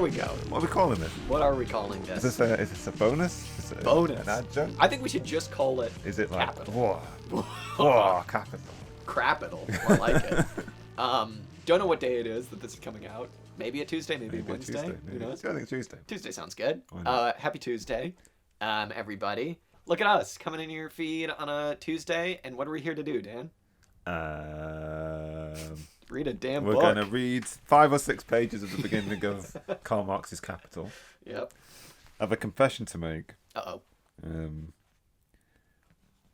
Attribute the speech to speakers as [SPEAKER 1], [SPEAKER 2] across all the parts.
[SPEAKER 1] we go.
[SPEAKER 2] What are we calling this?
[SPEAKER 1] What are we calling this?
[SPEAKER 2] Is this a bonus? Is it
[SPEAKER 1] Bonus.
[SPEAKER 2] An adjunct?
[SPEAKER 1] I think we should just call it
[SPEAKER 2] Is it like
[SPEAKER 1] Capital.
[SPEAKER 2] Whoa, capital.
[SPEAKER 1] Crapital. More like it. Don't know what day it is that this is coming out. Maybe a Tuesday, maybe a Wednesday.
[SPEAKER 2] Tuesday.
[SPEAKER 1] Who knows?
[SPEAKER 2] I think Tuesday.
[SPEAKER 1] Tuesday sounds good.
[SPEAKER 2] Why not?
[SPEAKER 1] Happy Tuesday, everybody. Look at us coming in your feed on a Tuesday, and what are we here to do, Dan? Read a damn book.
[SPEAKER 2] We're going to read 5 or 6 pages at the beginning of Karl Marx's Capital.
[SPEAKER 1] Yep.
[SPEAKER 2] I have a confession to make.
[SPEAKER 1] Uh-oh.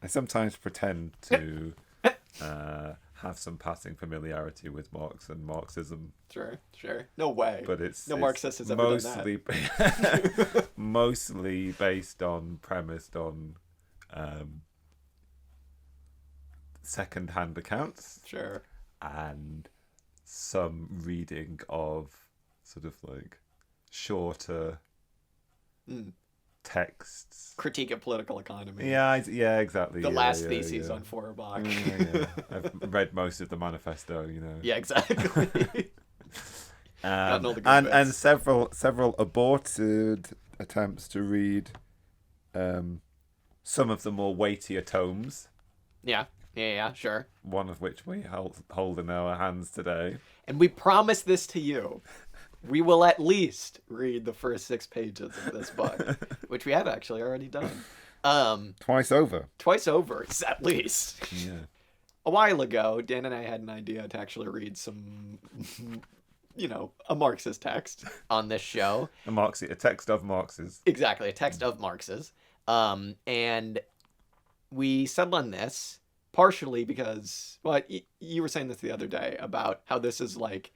[SPEAKER 2] I sometimes pretend to have some passing familiarity with Marx and Marxism.
[SPEAKER 1] Sure. No way.
[SPEAKER 2] But it's
[SPEAKER 1] Marxist has ever done that.
[SPEAKER 2] mostly premised on second-hand accounts.
[SPEAKER 1] Sure.
[SPEAKER 2] And some reading of sort of like shorter texts.
[SPEAKER 1] Critique of political economy.
[SPEAKER 2] Yeah, exactly.
[SPEAKER 1] The last theses on Feuerbach.
[SPEAKER 2] Yeah. I've read most of the manifesto,
[SPEAKER 1] Yeah, exactly.
[SPEAKER 2] And several aborted attempts to read some of the more weightier tomes.
[SPEAKER 1] Yeah, sure.
[SPEAKER 2] One of which we hold in our hands today.
[SPEAKER 1] And we promise this to you. We will at least read the first 6 pages of this book, which we have actually already done.
[SPEAKER 2] Twice over,
[SPEAKER 1] at least.
[SPEAKER 2] Yeah.
[SPEAKER 1] A while ago, Dan and I had an idea to actually read some, a Marxist text on this show.
[SPEAKER 2] A text of Marx's.
[SPEAKER 1] Exactly, a text of Marx's. And we settled on this partially because, you were saying this the other day about how this is like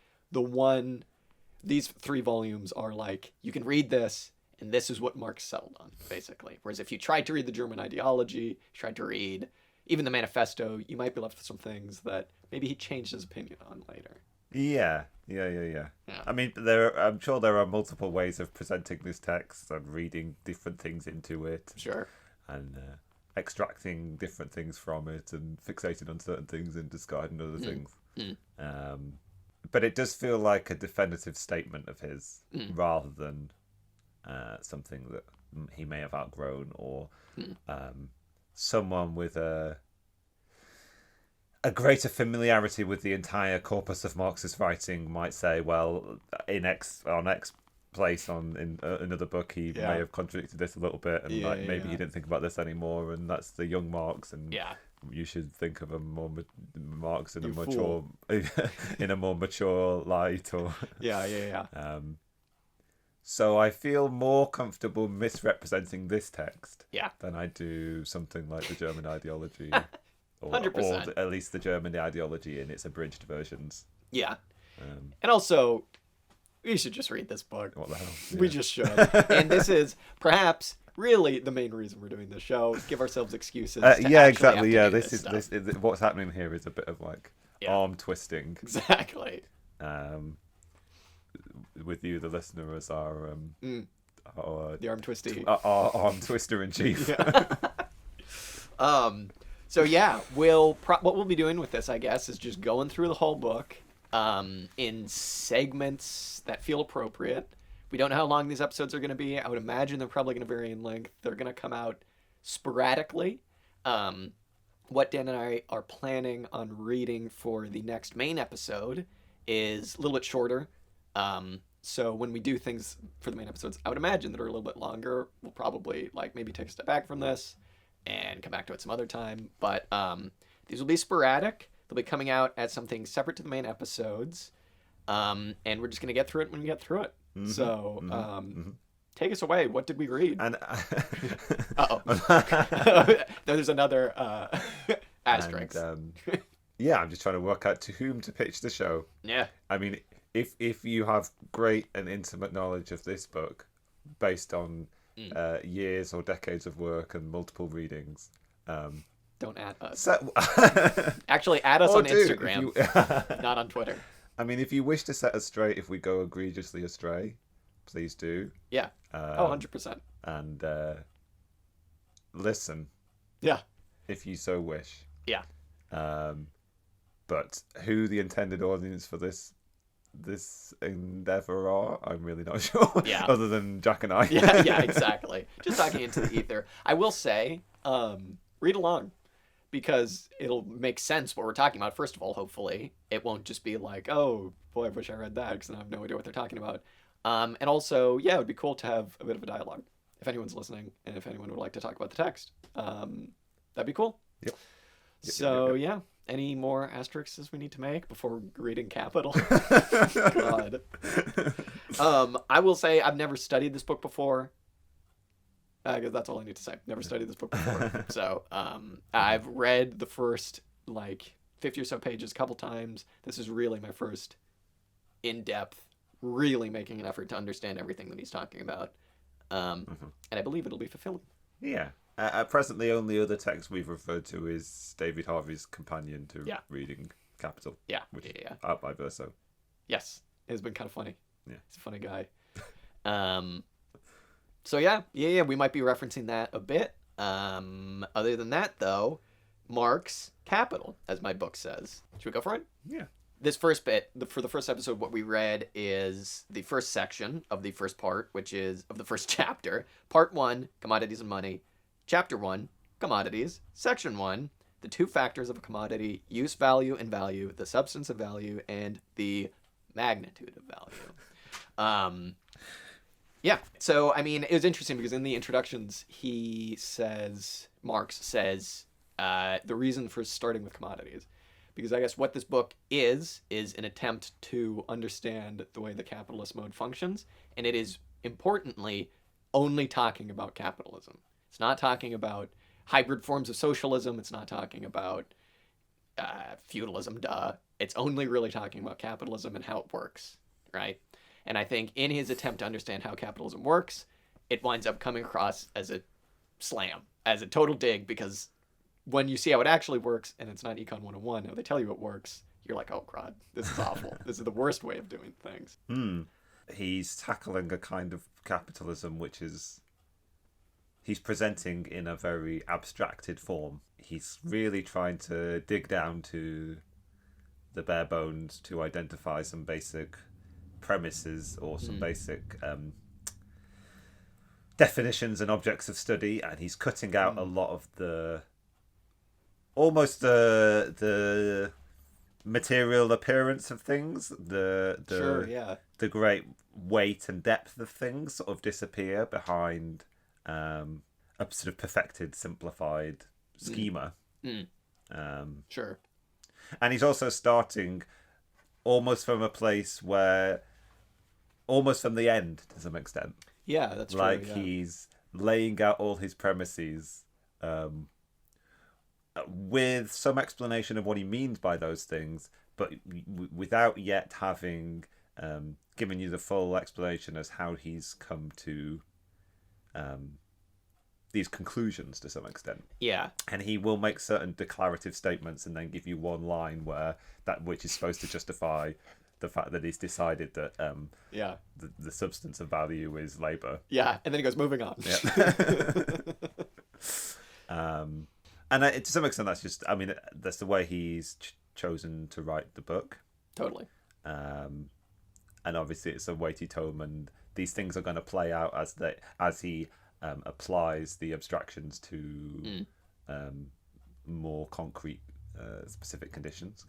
[SPEAKER 1] these 3 volumes are like, you can read this, and this is what Marx settled on, basically. Whereas if you tried to read the German ideology, tried to read even the manifesto, you might be left with some things that maybe he changed his opinion on later.
[SPEAKER 2] Yeah. I mean, I'm sure there are multiple ways of presenting this text and reading different things into it.
[SPEAKER 1] Sure.
[SPEAKER 2] And extracting different things from it and fixating on certain things and discarding other things. But it does feel like a definitive statement of his rather than something that he may have outgrown or someone with a greater familiarity with the entire corpus of Marx's writing might say, well, in X place in another book he may have contradicted this a little bit and maybe he didn't think about this anymore, and that's the young Marx, and you should think of a more Marx in a more mature light, or so I feel more comfortable misrepresenting this text than I do something like the German ideology.
[SPEAKER 1] 100%.
[SPEAKER 2] Or at least the German ideology in its abridged versions.
[SPEAKER 1] Yeah. And also, we should just read this book.
[SPEAKER 2] What the hell? Yeah.
[SPEAKER 1] We just should. And this is perhaps really the main reason we're doing this show. Give ourselves excuses.
[SPEAKER 2] Exactly. Yeah, this is what's happening here is a bit of like arm twisting.
[SPEAKER 1] Exactly.
[SPEAKER 2] With you, the listener, as our
[SPEAKER 1] the arm twisty,
[SPEAKER 2] our arm twister in chief.
[SPEAKER 1] So yeah, what we'll be doing with this, I guess, is just going through the whole book in segments that feel appropriate. We don't know how long these episodes are going to be. I would imagine they're probably going to vary in length. They're going to come out sporadically. What Dan and I are planning on reading for the next main episode is a little bit shorter. So when we do things for the main episodes, I would imagine that are a little bit longer. We'll probably maybe take a step back from this and come back to it some other time. But these will be sporadic. They'll be coming out as something separate to the main episodes. And we're just going to get through it when we get through it. Mm-hmm, so take us away. What did we read?
[SPEAKER 2] And
[SPEAKER 1] There's another asterisk.
[SPEAKER 2] I'm just trying to work out to whom to pitch the show.
[SPEAKER 1] Yeah.
[SPEAKER 2] I mean, if you have great and intimate knowledge of this book based on years or decades of work and multiple readings,
[SPEAKER 1] don't add us. Actually, add us on Instagram, not on Twitter.
[SPEAKER 2] I mean, if you wish to set us straight if we go egregiously astray, please do.
[SPEAKER 1] Yeah. 100%.
[SPEAKER 2] And listen.
[SPEAKER 1] Yeah.
[SPEAKER 2] If you so wish.
[SPEAKER 1] Yeah.
[SPEAKER 2] But who the intended audience for this this endeavor are. I'm really not sure.
[SPEAKER 1] Yeah.
[SPEAKER 2] Other than Jack and I.
[SPEAKER 1] Yeah, exactly. Just talking into the ether. I will say, read along, because it'll make sense what we're talking about. First of all, hopefully, it won't just be like, oh, boy, I wish I read that, because I have no idea what they're talking about. And also, yeah, it would be cool to have a bit of a dialogue. If anyone's listening, and if anyone would like to talk about the text, that'd be cool.
[SPEAKER 2] Yep.
[SPEAKER 1] So, yeah. Any more asterisks we need to make before reading Capital? God. I will say I've never studied this book before. Because that's all I need to say. Never studied this book before. So I've read the first 50 or so pages a couple times. This is really my first in-depth, really making an effort to understand everything that he's talking about. And I believe it'll be fulfilling.
[SPEAKER 2] Yeah. At present, the only other text we've referred to is David Harvey's companion to reading Capital.
[SPEAKER 1] Yeah.
[SPEAKER 2] Which is out by Verso.
[SPEAKER 1] Yes. It's been kind of funny.
[SPEAKER 2] Yeah.
[SPEAKER 1] He's a funny guy. So yeah, we might be referencing that a bit. Other than that, though, Marx Capital, as my book says. Should we go for it?
[SPEAKER 2] Yeah.
[SPEAKER 1] This first bit, for the first episode, what we read is the first section of the first part, which is of the first chapter. Part 1, Commodities and Money. Chapter 1, Commodities. Section 1, the two factors of a commodity, use value and value, the substance of value, and the magnitude of value. Yeah, so, I mean, it was interesting because in the introductions, Marx says, the reason for starting with commodities. Because I guess what this book is an attempt to understand the way the capitalist mode functions, and it is, importantly, only talking about capitalism. It's not talking about hybrid forms of socialism. It's not talking about feudalism, It's only really talking about capitalism and how it works, right? And I think in his attempt to understand how capitalism works, it winds up coming across as a slam, as a total dig, because when you see how it actually works, and it's not Econ 101, how they tell you it works, you're like, oh, God, this is awful. This is the worst way of doing things.
[SPEAKER 2] He's tackling a kind of capitalism which is... He's presenting in a very abstracted form. He's really trying to dig down to the bare bones to identify some basic premises or some basic definitions and objects of study, and he's cutting out a lot of the material appearance of things, the great weight and depth of things sort of disappear behind a sort of perfected, simplified schema.
[SPEAKER 1] Sure.
[SPEAKER 2] And he's also starting almost from a place where, almost from the end to some extent.
[SPEAKER 1] Yeah, that's true.
[SPEAKER 2] Like he's laying out all his premises with some explanation of what he means by those things, but without yet having given you the full explanation as how he's come to these conclusions to some extent.
[SPEAKER 1] Yeah.
[SPEAKER 2] And he will make certain declarative statements and then give you one line which is supposed to justify the fact that he's decided that the substance of value is labour.
[SPEAKER 1] Yeah, and then he goes, moving on.
[SPEAKER 2] Yeah. And to some extent, that's just, I mean, that's the way he's chosen to write the book.
[SPEAKER 1] Totally.
[SPEAKER 2] And obviously it's a weighty tome, and these things are going to play out as he applies the abstractions to more concrete, specific conditions.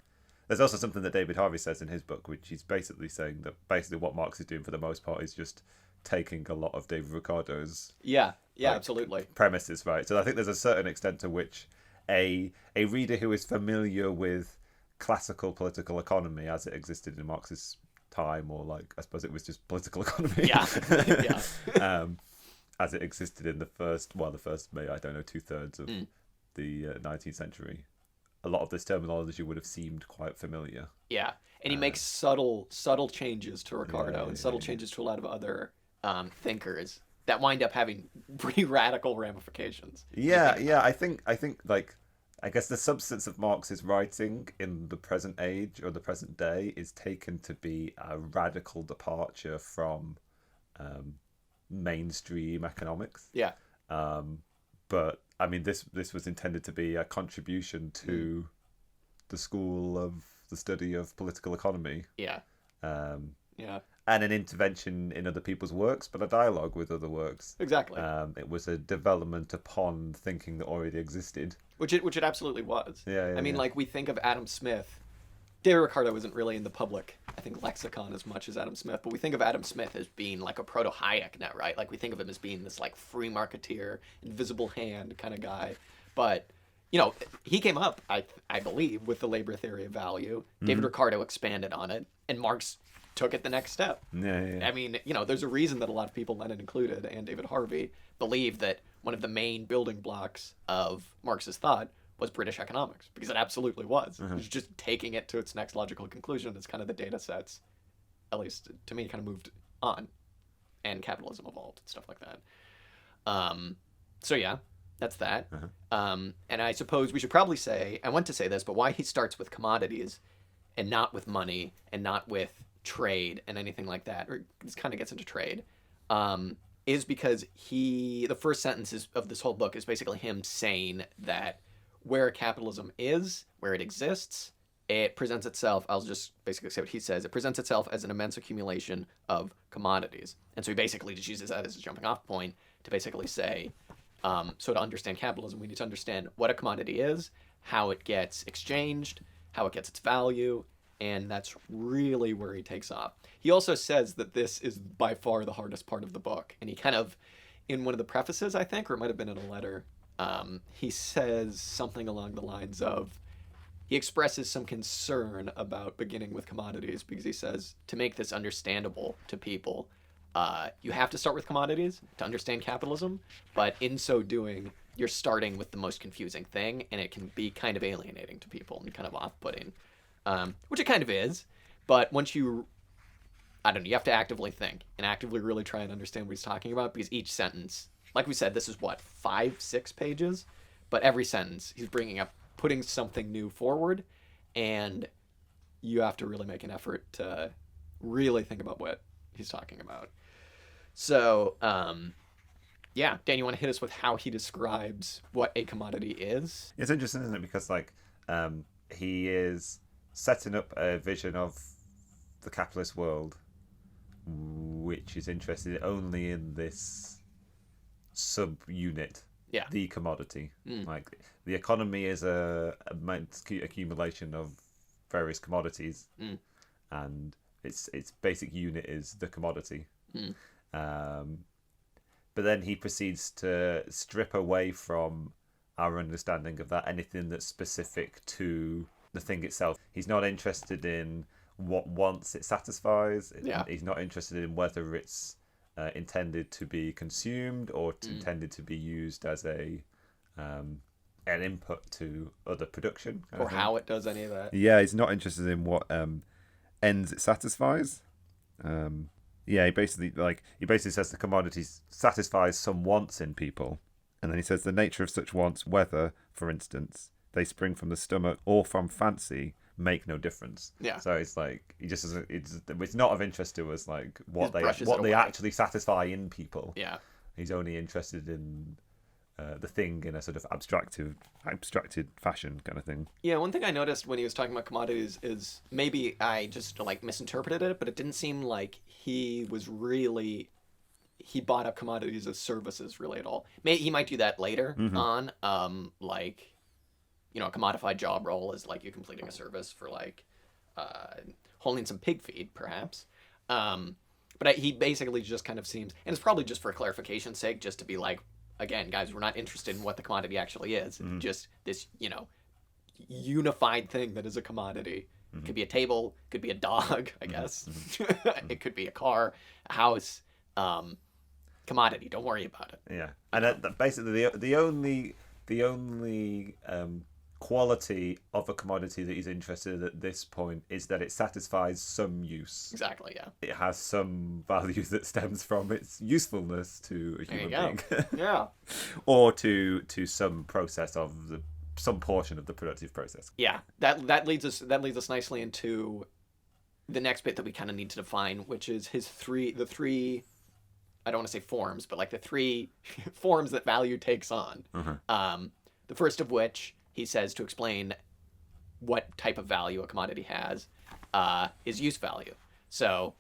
[SPEAKER 2] There's also something that David Harvey says in his book, which he's basically saying that basically what Marx is doing for the most part is just taking a lot of David Ricardo's
[SPEAKER 1] absolutely
[SPEAKER 2] premises, right? So I think there's a certain extent to which a reader who is familiar with classical political economy as it existed in Marx's time, or I suppose it was just political economy, as it existed in the first 2/3 of the 19th century. A lot of this terminology would have seemed quite familiar.
[SPEAKER 1] Yeah, and he makes subtle changes to Ricardo and subtle changes to a lot of other thinkers that wind up having pretty radical ramifications.
[SPEAKER 2] I think I guess the substance of Marx's writing in the present age or the present day is taken to be a radical departure from mainstream economics.
[SPEAKER 1] Yeah.
[SPEAKER 2] But I mean, this was intended to be a contribution to the school of the study of political economy.
[SPEAKER 1] Yeah. Yeah.
[SPEAKER 2] And an intervention in other people's works, but a dialogue with other works.
[SPEAKER 1] Exactly.
[SPEAKER 2] It was a development upon thinking that already existed.
[SPEAKER 1] Which it absolutely was.
[SPEAKER 2] Yeah,
[SPEAKER 1] I mean,
[SPEAKER 2] yeah.
[SPEAKER 1] like, we think of Adam Smith. David Ricardo isn't really in the public, I think, lexicon as much as Adam Smith, but we think of Adam Smith as being like a proto-Hayek now, right? Like, we think of him as being this, like, free marketeer, invisible hand kind of guy. But, you know, he came up, I believe, with the labor theory of value. David Ricardo expanded on it, and Marx took it the next step.
[SPEAKER 2] Yeah.
[SPEAKER 1] I mean, you know, there's a reason that a lot of people, Lenin included, and David Harvey, believe that one of the main building blocks of Marx's thought was British economics, because it absolutely was. It was just taking it to its next logical conclusion as kind of the data sets, at least to me, kind of moved on, and capitalism evolved and stuff like that. So yeah, that's that. And I suppose we should probably say, I want to say this, but why he starts with commodities and not with money and not with trade and anything like that, or this kind of gets into trade, is because the first sentence of this whole book is basically him saying that where capitalism is, where it exists, it presents itself, I'll just basically say what he says, it presents itself as an immense accumulation of commodities. And so he basically just uses that as a jumping off point to basically say, so to understand capitalism, we need to understand what a commodity is, how it gets exchanged, how it gets its value, and that's really where he takes off. He also says that this is by far the hardest part of the book, and he kind of, in one of the prefaces, I think, or it might have been in a letter, he says something along the lines of, he expresses some concern about beginning with commodities, because he says, to make this understandable to people, you have to start with commodities to understand capitalism, but in so doing, you're starting with the most confusing thing, and it can be kind of alienating to people and kind of off-putting. Which it kind of is, but once you have to actively think and actively really try and understand what he's talking about, because each sentence, like we said, this is what, 5-6 pages, but every sentence he's putting something new forward, and you have to really make an effort to really think about what he's talking about. So, yeah, Dan, you want to hit us with how he describes what a commodity is?
[SPEAKER 2] It's interesting, isn't it? Because, like, he is setting up a vision of the capitalist world which is interested only in this sub-unit, the commodity. Like, the economy is a accumulation of various commodities, and its basic unit is the commodity. But then he proceeds to strip away from our understanding of that anything that's specific to the thing itself. He's not interested in what wants it satisfies. He's not interested in whether it's intended to be consumed or intended to be used as an input to other production,
[SPEAKER 1] or how it does any of that.
[SPEAKER 2] Yeah, he's not interested in what ends it satisfies. He basically says the commodities satisfies some wants in people, and then he says the nature of such wants, whether, for instance, they spring from the stomach or from fancy, make no difference. Yeah. So it's like he just doesn't. It's not of interest to us, like what they actually satisfy in people. Yeah. He's only interested in the thing in a sort of abstracted fashion kind of thing.
[SPEAKER 1] Yeah. One thing I noticed when he was talking about commodities is maybe I just like misinterpreted it, but it didn't seem like he bought up commodities as services really at all. He might do that later on, like, you know, a commodified job role is like you completing a service for like holding some pig feed, perhaps. But he basically just kind of seems, and it's probably just for clarification's sake, just to be like, again, guys, we're not interested in what the commodity actually is. Just this, you know, unified thing that is a commodity. It could be a table, could be a dog, I guess. It could be a car, a house. Commodity. Don't worry about it.
[SPEAKER 2] Yeah, and basically the only quality of a commodity that he's interested in at this point is that it satisfies some use.
[SPEAKER 1] Exactly, yeah.
[SPEAKER 2] It has some value that stems from its usefulness to a human being.
[SPEAKER 1] Yeah.
[SPEAKER 2] Or to some process of some portion of the productive process.
[SPEAKER 1] Yeah, that leads us nicely into the next bit that we kind of need to define, which is the three. I don't want to say forms, but like the three forms that value takes on. The first of which he says to explain what type of value a commodity has is use value. So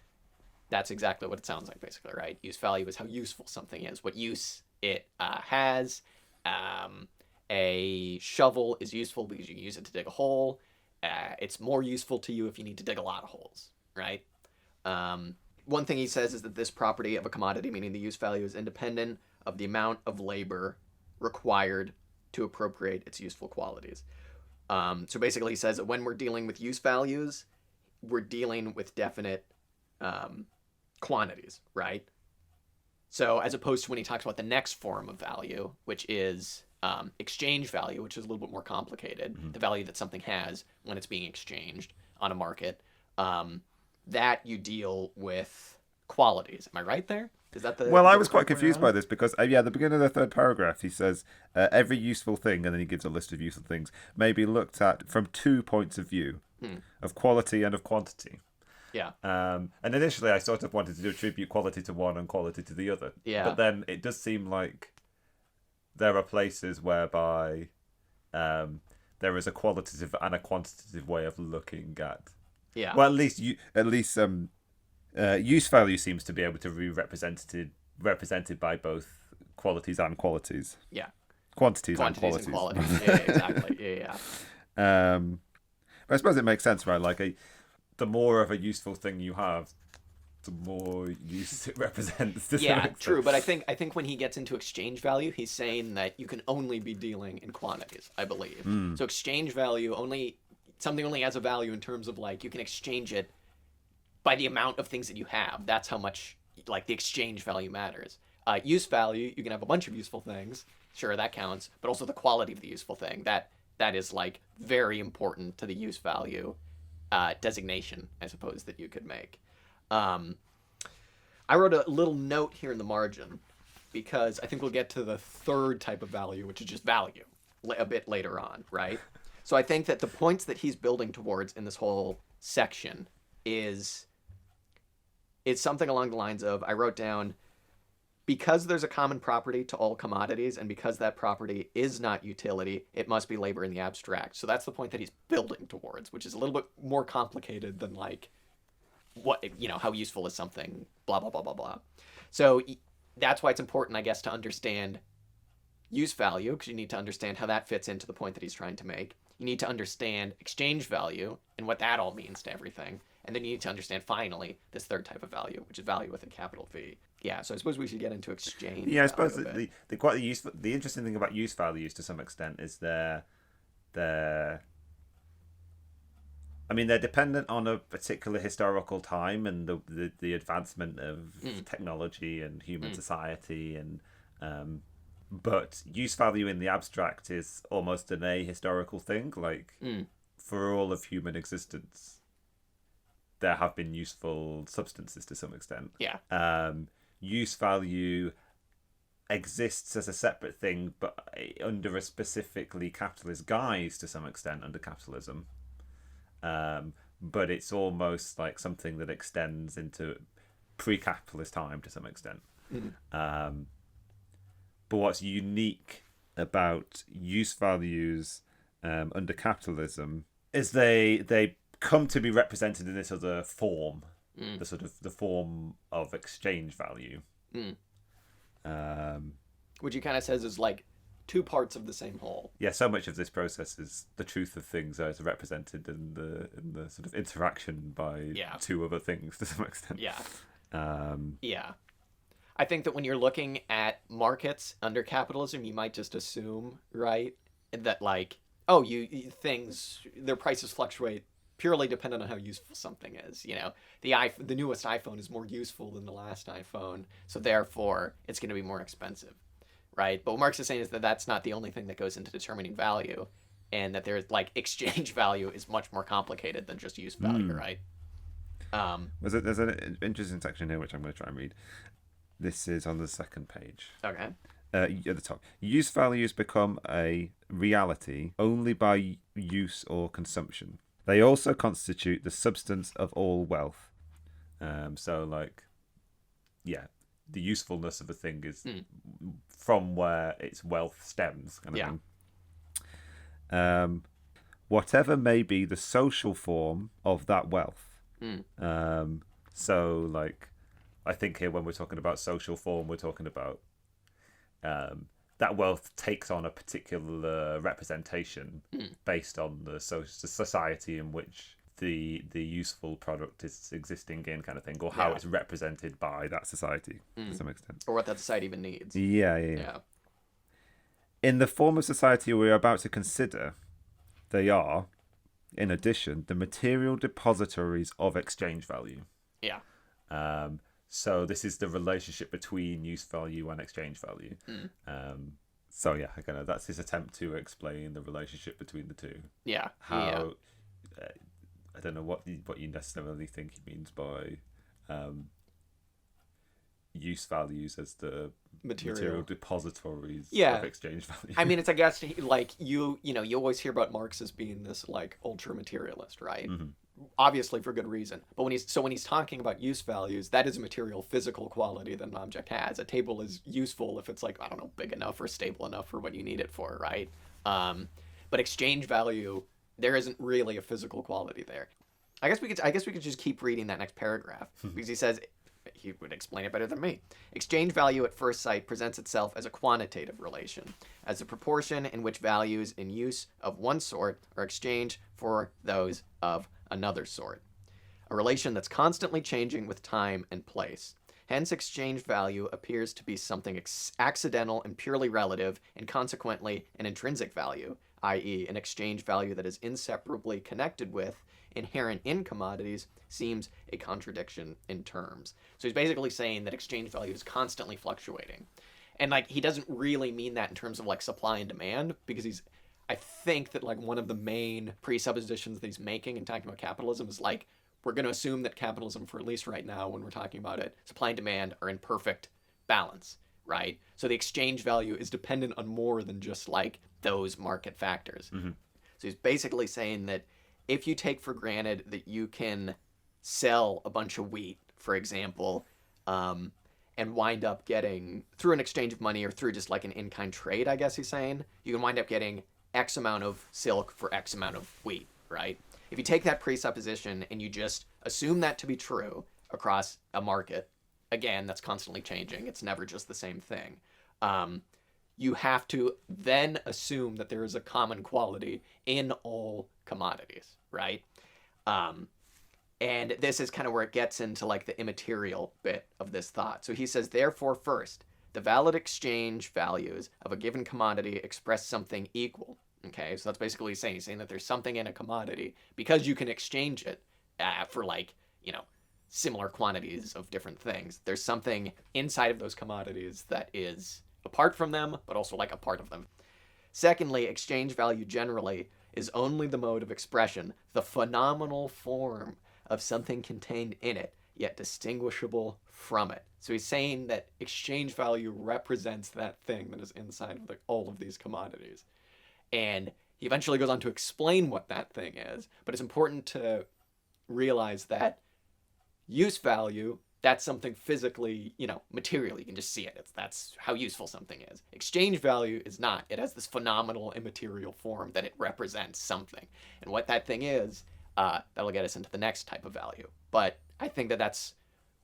[SPEAKER 1] that's exactly what it sounds like, basically, right? Use value is how useful something is, what use it has. A shovel is useful because you use it to dig a hole. It's more useful to you if you need to dig a lot of holes, right? One thing he says is that this property of a commodity, meaning the use value, is independent of the amount of labor required to appropriate its useful qualities. So basically, he says that when we're dealing with use values, we're dealing with definite quantities, right? So as opposed to when he talks about the next form of value, which is exchange value, which is a little bit more complicated, the value that something has when it's being exchanged on a market, that you deal with qualities. Am I right there? Is that the?
[SPEAKER 2] Well, I was quite confused by this because, at the beginning of the third paragraph, he says every useful thing, and then he gives a list of useful things, may be looked at from 2 points of view, of quality and of quantity.
[SPEAKER 1] Yeah.
[SPEAKER 2] And initially, I sort of wanted to attribute quality to one and quality to the other.
[SPEAKER 1] Yeah.
[SPEAKER 2] But then it does seem like there are places whereby there is a qualitative and a quantitative way of looking at.
[SPEAKER 1] Yeah.
[SPEAKER 2] Well, at least use value seems to be able to be represented by both qualities and qualities.
[SPEAKER 1] Yeah.
[SPEAKER 2] Quantities and
[SPEAKER 1] qualities. Yeah, exactly. Yeah.
[SPEAKER 2] But I suppose it makes sense, right? Like the more of a useful thing you have, the more use it represents.
[SPEAKER 1] Yeah, true. But I think when he gets into exchange value, he's saying that you can only be dealing in quantities, I believe. So exchange value something only has a value in terms of like you can exchange it by the amount of things that you have. That's how much like the exchange value matters. Use value, you can have a bunch of useful things. Sure, that counts. But also the quality of the useful thing. That is like very important to the use value designation, I suppose, that you could make. I wrote a little note here in the margin because I think we'll get to the third type of value, which is just value, a bit later on, right? So I think that the points that he's building towards in this whole section is something along the lines of, I wrote down, because there's a common property to all commodities, and because that property is not utility, it must be labor in the abstract. So that's the point that he's building towards, which is a little bit more complicated than like, what, how useful is something, blah, blah, blah, blah, blah. So that's why it's important, I guess, to understand use value, because you need to understand how that fits into the point that he's trying to make. You need to understand exchange value and what that all means to everything. And then you need to understand, finally, this third type of value, which is value with a capital V. Yeah, so I suppose we should get into exchange.
[SPEAKER 2] Yeah, I suppose the interesting thing about use values to some extent is they're dependent on a particular historical time and the advancement of technology and human society, and but use value in the abstract is almost an ahistorical thing. Like for all of human existence, there have been useful substances to some extent.
[SPEAKER 1] Yeah.
[SPEAKER 2] Use value exists as a separate thing, but under a specifically capitalist guise to some extent under capitalism. But it's almost like something that extends into pre-capitalist time to some extent. But what's unique about use values under capitalism is they come to be represented in this other form, the form of exchange value.
[SPEAKER 1] Which he kind of says is like two parts of the same whole.
[SPEAKER 2] Yeah, so much of this process is the truth of things as represented in the sort of interaction by two other things to some extent.
[SPEAKER 1] Yeah. Yeah. I think that when you're looking at markets under capitalism, you might just assume, right, that like, oh, their prices fluctuate purely dependent on how useful something is. The newest iPhone is more useful than the last iPhone, so therefore it's going to be more expensive, right? But what Marx is saying is that that's not the only thing that goes into determining value, and that there's like exchange value is much more complicated than just use value, right?
[SPEAKER 2] There's an interesting section here which I'm going to try and read. This is on the second page.
[SPEAKER 1] Okay.
[SPEAKER 2] At the top, use values become a reality only by use or consumption. They also constitute the substance of all wealth. So, like, yeah, the usefulness of a thing is from where its wealth stems, kind of thing. Whatever may be the social form of that wealth, So, like, I think here when we're talking about social form, we're talking about that wealth takes on a particular representation based on the society in which the useful product is existing in, kind of thing, or how it's represented by that society, to some extent.
[SPEAKER 1] Or what that society even needs.
[SPEAKER 2] Yeah. In the form of society we are about to consider, they are, in addition, the material depositories of exchange value.
[SPEAKER 1] Yeah.
[SPEAKER 2] So this is the relationship between use value and exchange value. So yeah, again, that's his attempt to explain the relationship between the two.
[SPEAKER 1] Yeah.
[SPEAKER 2] How I don't know what you necessarily think he means by use values as the material depositories of exchange value.
[SPEAKER 1] I mean, it's, I guess, like you always hear about Marx as being this like ultra materialist, right? Obviously for good reason. But when he's talking about use values, that is a material physical quality that an object has. A table is useful if it's like, I don't know, big enough or stable enough for what you need it for, right? But exchange value, there isn't really a physical quality there. I guess we could just keep reading that next paragraph because he says, he would explain it better than me. Exchange value at first sight presents itself as a quantitative relation, as the proportion in which values in use of one sort are exchanged for those of another sort. A relation that's constantly changing with time and place. Hence, exchange value appears to be something accidental and purely relative, and consequently an intrinsic value, i.e., an exchange value that is inseparably connected with, inherent in commodities, seems a contradiction in terms. So he's basically saying that exchange value is constantly fluctuating. And like, he doesn't really mean that in terms of like supply and demand, because I think that like one of the main presuppositions that he's making in talking about capitalism is like, we're going to assume that capitalism, for at least right now when we're talking about it, supply and demand are in perfect balance, right? So the exchange value is dependent on more than just like those market factors. So he's basically saying that if you take for granted that you can sell a bunch of wheat, for example, and wind up getting, through an exchange of money or through just like an in-kind trade, I guess he's saying, you can wind up getting X amount of silk for X amount of wheat, right? If you take that presupposition and you just assume that to be true across a market, again, that's constantly changing. It's never just the same thing. You have to then assume that there is a common quality in all commodities, right? And this is kind of where it gets into like the immaterial bit of this thought. So he says, therefore, first, the valid exchange values of a given commodity express something equal. Okay, so that's basically saying, he's saying that there's something in a commodity because you can exchange it for like, similar quantities of different things. There's something inside of those commodities that is apart from them, but also like a part of them. Secondly, exchange value generally is only the mode of expression, the phenomenal form of something contained in it, yet distinguishable from it. So he's saying that exchange value represents that thing that is inside of all of these commodities. And he eventually goes on to explain what that thing is, but it's important to realize that use value, that's something physically, material. You can just see it. That's how useful something is. Exchange value is not. It has this phenomenal immaterial form that it represents something. And what that thing is, that'll get us into the next type of value. But I think that that's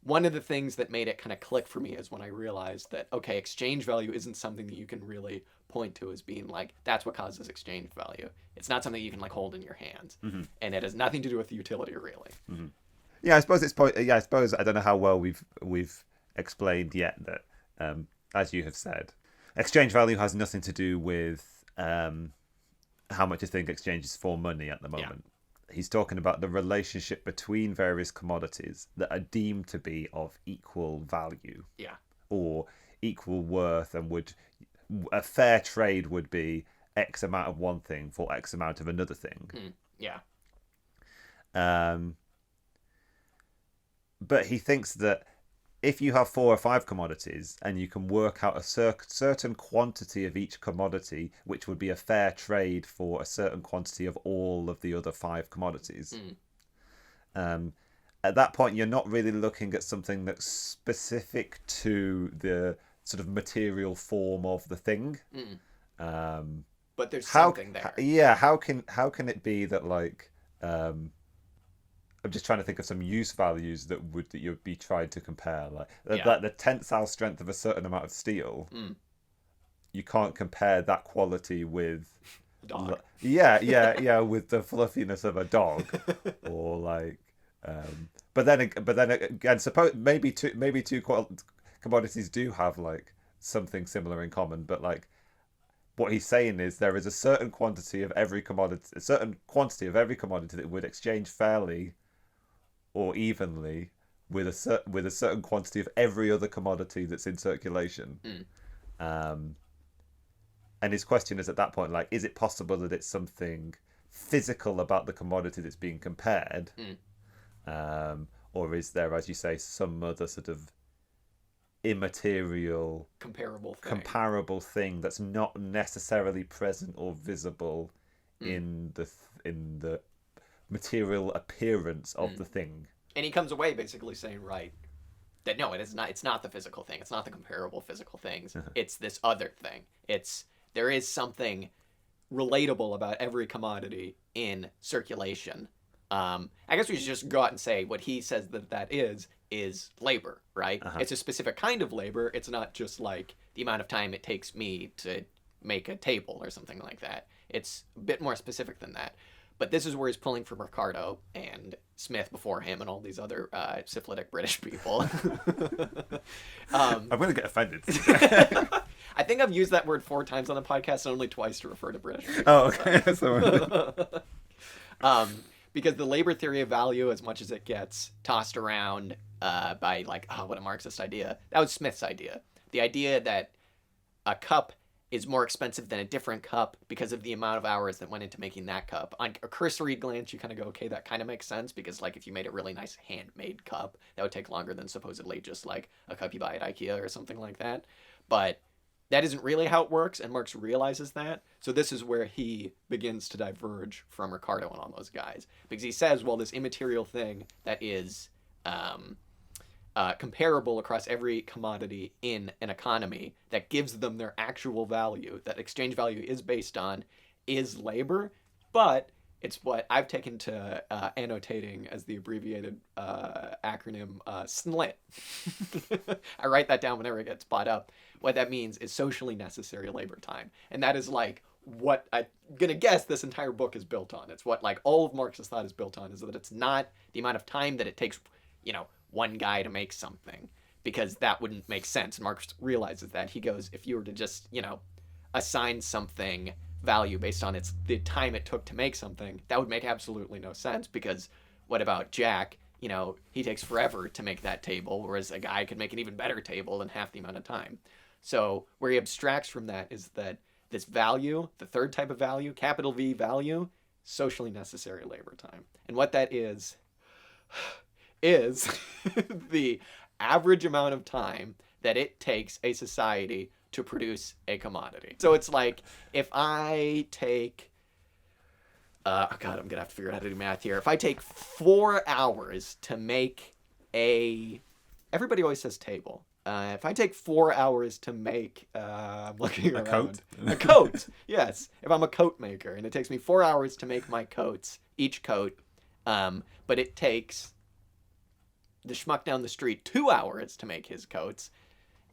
[SPEAKER 1] one of the things that made it kind of click for me, is when I realized that, okay, exchange value isn't something that you can really point to as being like, that's what causes exchange value. It's not something you can like hold in your hands. And it has nothing to do with the utility, really.
[SPEAKER 2] Yeah, I suppose I suppose I don't know how well we've explained yet that, as you have said, exchange value has nothing to do with how much you think exchanges for money at the moment. He's talking about the relationship between various commodities that are deemed to be of equal value, or equal worth, and a fair trade would be X amount of one thing for X amount of another thing. But he thinks that if you have 4 or 5 commodities and you can work out a certain quantity of each commodity, which would be a fair trade for a certain quantity of all of the other 5 commodities, at that point you're not really looking at something that's specific to the sort of material form of the thing.
[SPEAKER 1] But there's something there.
[SPEAKER 2] Yeah, how can it be that like I'm just trying to think of some use values that you'd be trying to compare, like
[SPEAKER 1] Yeah.
[SPEAKER 2] the tensile strength of a certain amount of steel.
[SPEAKER 1] Mm.
[SPEAKER 2] You can't compare that quality with
[SPEAKER 1] Dog.
[SPEAKER 2] with the fluffiness of a dog, or like. But then again, suppose maybe two commodities do have like something similar in common, but like what he's saying is there is a certain quantity of every commodity that would exchange fairly or evenly with a certain quantity of every other commodity that's in circulation.
[SPEAKER 1] Mm.
[SPEAKER 2] And his question is at that point, like, is it possible that it's something physical about the commodity that's being compared? Or is there, as you say, some other sort of immaterial, comparable thing that's not necessarily present or visible in the material appearance of the thing?
[SPEAKER 1] And he comes away basically saying, right, that no, it is not. It's not the physical thing. It's not the comparable physical things. It's this other thing. There is something relatable about every commodity in circulation. I guess we should just go out and say what he says that is labor, right? It's a specific kind of labor. It's not just like the amount of time it takes me to make a table or something like that. It's a bit more specific than that. But this is where he's pulling from Ricardo and Smith before him and all these other syphilitic British people.
[SPEAKER 2] I'm going to get offended.
[SPEAKER 1] I think I've used that word 4 times on the podcast and only twice to refer to British people.
[SPEAKER 2] Oh, okay.
[SPEAKER 1] Because the labor theory of value, as much as it gets tossed around by like, oh, what a Marxist idea. That was Smith's idea. The idea that a cup is more expensive than a different cup because of the amount of hours that went into making that cup. On a cursory glance, you kind of go, okay, that kind of makes sense, because like if you made a really nice handmade cup, that would take longer than supposedly just like a cup you buy at IKEA or something like that. But that isn't really how it works, and Marx realizes that. So this is where he begins to diverge from Ricardo and all those guys, because he says, well, this immaterial thing that is comparable across every commodity in an economy that gives them their actual value, that exchange value is based on, is labor. But it's what I've taken to annotating as the abbreviated acronym SNLIT. I write that down whenever it gets brought up. What that means is socially necessary labor time. And that is like what I'm going to guess this entire book is built on. It's what like all of Marx's thought is built on, is that it's not the amount of time that it takes, one guy to make something, because that wouldn't make sense. And Marx realizes that. He goes, if you were to just, assign something value based on the time it took to make something, that would make absolutely no sense, because what about Jack? He takes forever to make that table, whereas a guy could make an even better table in half the amount of time. So where he abstracts from that is that this value, the third type of value, capital V value, socially necessary labor time. And what that is the average amount of time that it takes a society to produce a commodity. So it's like, if I take, I'm going to have to figure out how to do math here. If I take 4 hours to make everybody always says table. If I take 4 hours to make, I'm looking around.
[SPEAKER 2] Coat?
[SPEAKER 1] A coat, yes. If I'm a coat maker, and it takes me 4 hours to make my coats, each coat, but it takes the schmuck down the street 2 hours to make his coats,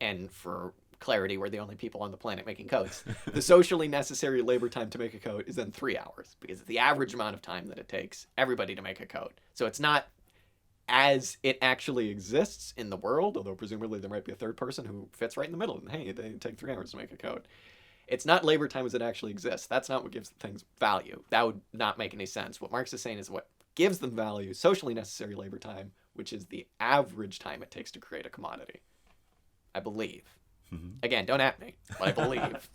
[SPEAKER 1] and for clarity, we're the only people on the planet making coats. The socially necessary labor time to make a coat is then 3 hours, because it's the average amount of time that it takes everybody to make a coat. So it's not as it actually exists in the world, although presumably there might be a third person who fits right in the middle, and hey, they take 3 hours to make a coat. It's not labor time as it actually exists. That's not what gives things value. That would not make any sense. What Marx is saying is what gives them value, socially necessary labor time, which is the average time it takes to create a commodity. I believe. Mm-hmm. Again, don't at me, but I believe.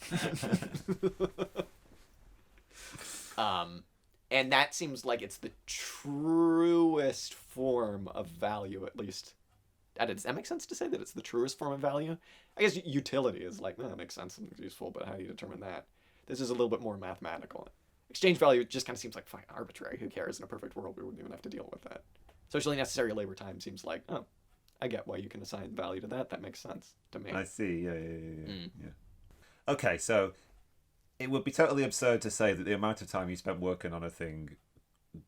[SPEAKER 1] And that seems like it's the truest form of value, at least. Does that make sense to say that it's the truest form of value? I guess utility is like, that makes sense and useful, but how do you determine that? This is a little bit more mathematical. Exchange value just kind of seems like fucking arbitrary. Who cares? In a perfect world, we wouldn't even have to deal with that. Socially necessary labor time seems like, oh, I get why you can assign value to that. That makes sense to me.
[SPEAKER 2] I see. Yeah. Okay, so it would be totally absurd to say that the amount of time you spent working on a thing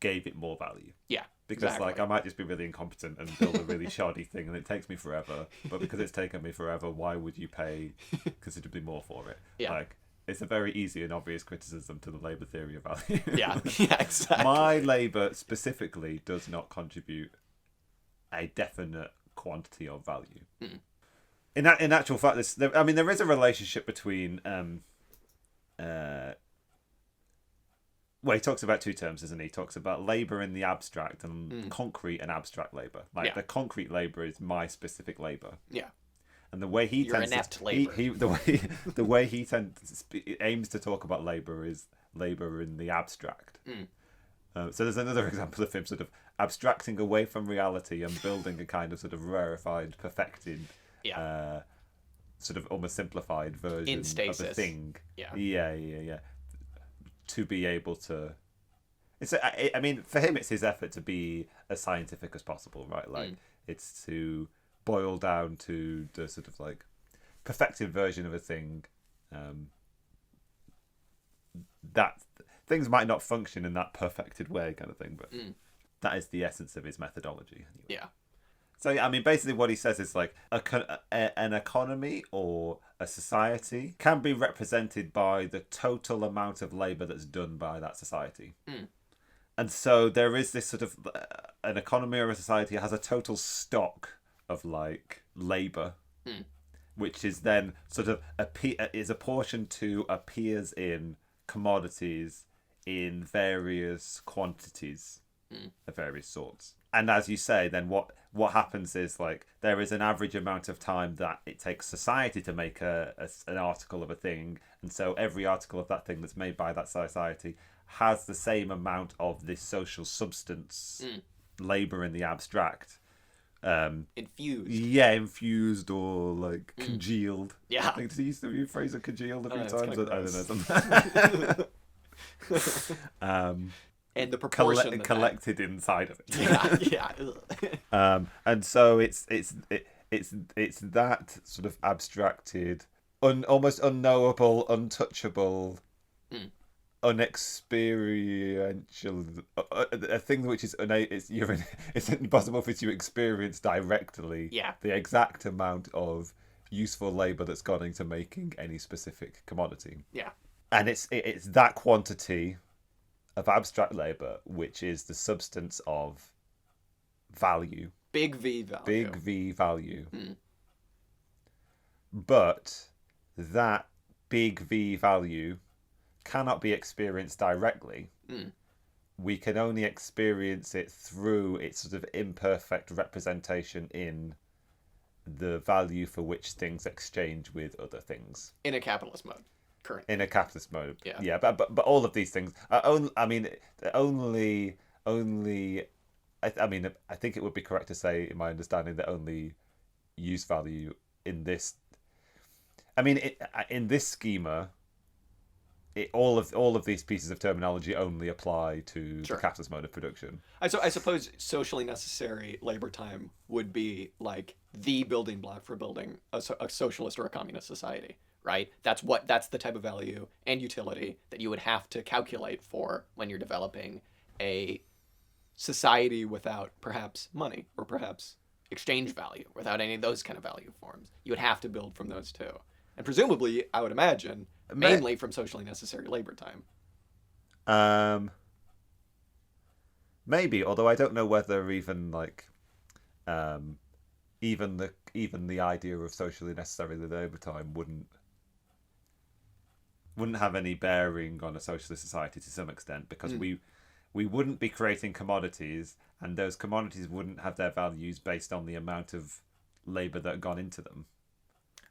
[SPEAKER 2] gave it more value.
[SPEAKER 1] Yeah.
[SPEAKER 2] Because
[SPEAKER 1] exactly.
[SPEAKER 2] like I might just be really incompetent and build a really shoddy thing and it takes me forever. But because it's taken me forever, why would you pay considerably more for it?
[SPEAKER 1] Yeah.
[SPEAKER 2] Like it's a very easy and obvious criticism to the labour theory of value.
[SPEAKER 1] Yeah. Yeah, exactly.
[SPEAKER 2] My labour specifically does not contribute a definite quantity of value.
[SPEAKER 1] Mm.
[SPEAKER 2] In actual fact, there is a relationship between well, he talks about two terms, doesn't he? He talks about labour in the abstract and concrete and abstract labour. Like the concrete labour is my specific labour.
[SPEAKER 1] Yeah.
[SPEAKER 2] And the way he aims to talk about labour is labour in the abstract. So there's another example of him sort of abstracting away from reality and building a kind of sort of rarefied, perfected, sort of almost simplified version of a thing. Yeah. To be able to, I mean, for him, it's his effort to be as scientific as possible, right? Like it's to boil down to the sort of like perfected version of a thing. That things might not function in that perfected way, kind of thing, but that is the essence of his methodology. Anyway.
[SPEAKER 1] Yeah.
[SPEAKER 2] So I mean, basically, what he says is like an economy or a society can be represented by the total amount of labour that's done by that society. And so there is this sort of an economy or a society has a total stock of like labour, which is then sort of is apportioned to appears in commodities in various quantities of various sorts. And as you say, then what happens is like there is an average amount of time that it takes society to make an article of a thing, and so every article of that thing that's made by that society has the same amount of this social substance, labour in the abstract. Infused or like congealed.
[SPEAKER 1] Yeah.
[SPEAKER 2] I think he used to use the phrase of congealed a few times. I don't know.
[SPEAKER 1] And the proportion
[SPEAKER 2] collected inside of it.
[SPEAKER 1] Yeah.
[SPEAKER 2] And so it's that sort of abstracted, almost unknowable, untouchable, unexperiential, a thing which is it's impossible for you to experience directly.
[SPEAKER 1] Yeah.
[SPEAKER 2] The exact amount of useful labour that's gone into making any specific commodity.
[SPEAKER 1] Yeah.
[SPEAKER 2] And it's that quantity of abstract labour which is the substance of value.
[SPEAKER 1] Big V value.
[SPEAKER 2] Big V value. But that big V value cannot be experienced directly. We can only experience it through its sort of imperfect representation in the value for which things exchange with other things.
[SPEAKER 1] In a capitalist mode.
[SPEAKER 2] In a capitalist mode,
[SPEAKER 1] yeah.
[SPEAKER 2] But all of these things are only. I mean, I think it would be correct to say, in my understanding, that only use value in this. I mean, in this schema, all of these pieces of terminology only apply to the capitalist mode of production.
[SPEAKER 1] I suppose socially necessary labor time would be like the building block for building a socialist or a communist society. Right? That's the type of value and utility that you would have to calculate for when you're developing a society without perhaps money or perhaps exchange value, without any of those kind of value forms. You would have to build from those two. And presumably, I would imagine, mainly from socially necessary labor time.
[SPEAKER 2] Maybe, although I don't know whether even like even the idea of socially necessary labor time wouldn't have any bearing on a socialist society to some extent, because we wouldn't be creating commodities, and those commodities wouldn't have their values based on the amount of labour that had gone into them.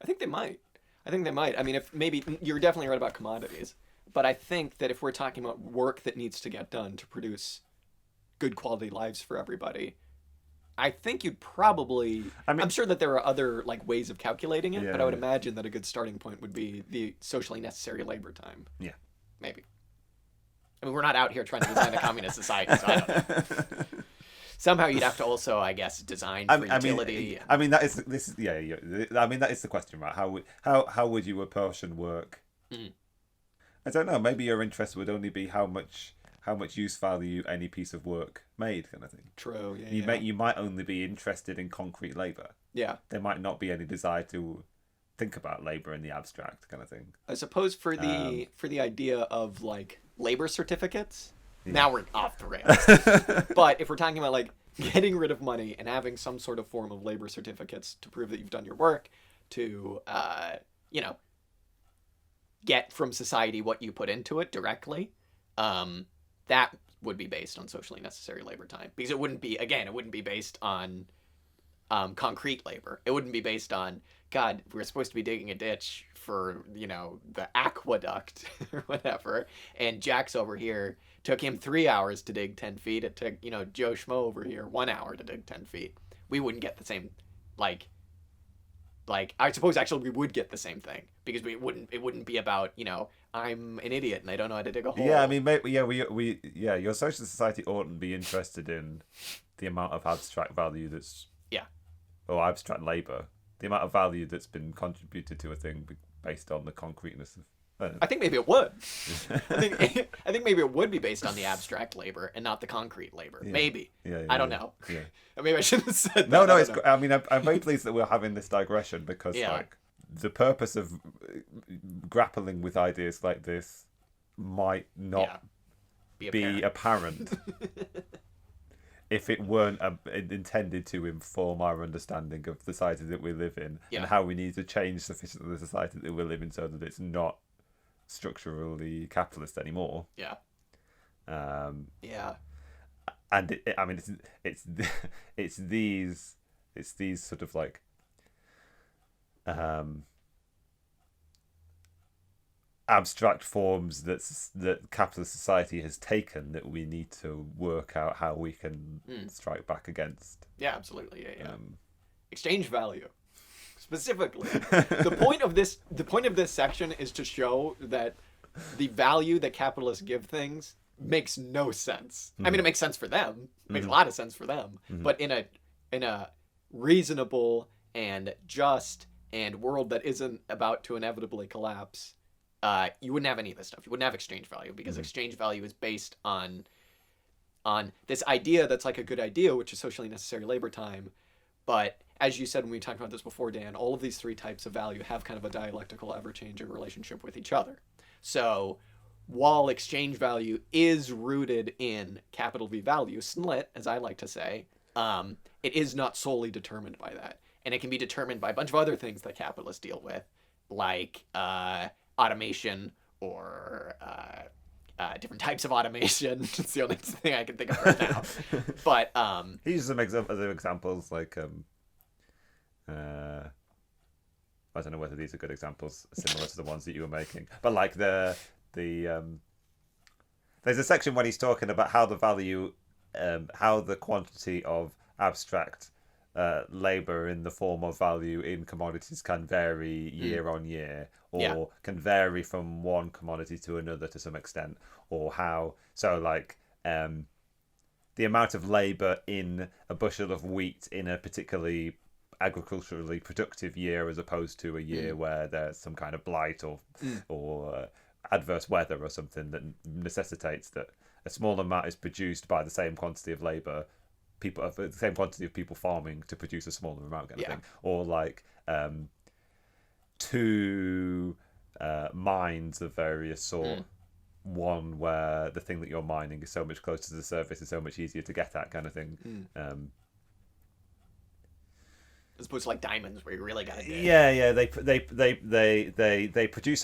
[SPEAKER 1] I think they might. I mean, if maybe you're definitely right about commodities, but I think that if we're talking about work that needs to get done to produce good quality lives for everybody, I think you'd probably. I'm sure that there are other like ways of calculating it, but I would imagine that a good starting point would be the socially necessary labor time.
[SPEAKER 2] Yeah,
[SPEAKER 1] maybe. I mean, we're not out here trying to design a communist society, so I don't know. Somehow you'd have to also, I guess, design for utility.
[SPEAKER 2] I mean, that is the question, right? How would you apportion work? I don't know. Maybe your interest would only be how much how much use value any piece of work made, kind of thing.
[SPEAKER 1] True. Yeah.
[SPEAKER 2] You might only be interested in concrete labor.
[SPEAKER 1] Yeah.
[SPEAKER 2] There might not be any desire to think about labor in the abstract, kind of thing.
[SPEAKER 1] I suppose for the idea of like labor certificates, now we're off the rails. But if we're talking about like getting rid of money and having some sort of form of labor certificates to prove that you've done your work, to get from society what you put into it directly, that would be based on socially necessary labor time, because it wouldn't be based on concrete labor. It wouldn't be based on, God, we're supposed to be digging a ditch for, the aqueduct or whatever, and Jack's over here, took him 3 hours to dig 10 feet. It took, Joe Schmo over here 1 hour to dig 10 feet. We wouldn't get the same, like, I suppose actually we would get the same thing, because it wouldn't be about, I'm an idiot and I don't know how to dig a hole.
[SPEAKER 2] Yeah, I mean, your social society oughtn't be interested in the amount of abstract value that's... or abstract labor, the amount of value that's been contributed to a thing based on the concreteness of...
[SPEAKER 1] I think maybe it would. I think maybe it would be based on the abstract labor and not the concrete labor. Yeah. Maybe. I don't know. Yeah. Maybe I shouldn't have said that.
[SPEAKER 2] No, I'm very pleased that we're having this digression, because like the purpose of grappling with ideas like this might not be apparent if it weren't intended to inform our understanding of the society that we live in and how we need to change sufficiently the society that we live in so that it's not structurally capitalist anymore. And it's these sort of like abstract forms that capitalist society has taken that we need to work out how we can strike back against.
[SPEAKER 1] Yeah, absolutely. Exchange value. Specifically, the point of this section is to show that the value that capitalists give things makes no sense. I mean, it makes sense for them. It makes a lot of sense for them. But in a reasonable and just and world that isn't about to inevitably collapse, you wouldn't have any of this stuff. You wouldn't have exchange value, because exchange value is based on this idea that's like a good idea, which is socially necessary labor time. But as you said when we talked about this before, Dan, all of these three types of value have kind of a dialectical, ever-changing relationship with each other. So while exchange value is rooted in capital V value, SNLIT, as I like to say, it is not solely determined by that. And it can be determined by a bunch of other things that capitalists deal with, like automation or different types of automation. It's the only thing I can think of right now. But
[SPEAKER 2] he uses some other examples, like I don't know whether these are good examples, similar to the ones that you were making, but like there's a section when he's talking about how the value, how the quantity of abstract labor in the form of value in commodities can vary year on year, or can vary from one commodity to another to some extent, or how the amount of labor in a bushel of wheat in a particularly agriculturally productive year, as opposed to a year where there's some kind of blight or adverse weather or something that necessitates that a small amount is produced by the same quantity of labor, the same quantity of people farming to produce a smaller amount, kind of thing. Or like two mines of various sort, one where the thing that you're mining is so much closer to the surface, is so much easier to get at, kind of thing.
[SPEAKER 1] As opposed to like diamonds, where you really gotta dig.
[SPEAKER 2] They produce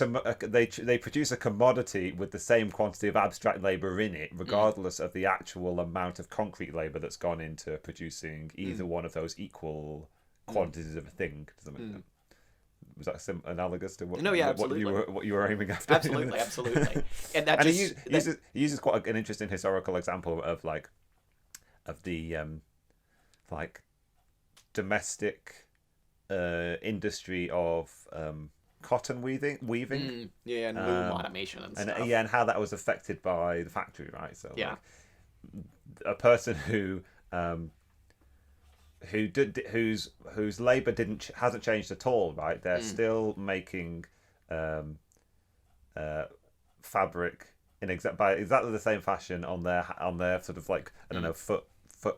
[SPEAKER 2] a commodity with the same quantity of abstract labor in it, regardless of the actual amount of concrete labor that's gone into producing either one of those equal quantities of a thing. Does that make sense? Was that analogous to what you were aiming after?
[SPEAKER 1] Absolutely. And
[SPEAKER 2] he uses quite an interesting historical example of the domestic industry of cotton weaving.
[SPEAKER 1] And loom automation and stuff.
[SPEAKER 2] And how that was affected by the factory, right? So like, a person whose labor hasn't changed at all, right? They're still making fabric by exactly the same fashion on their sort of like, I don't know, foot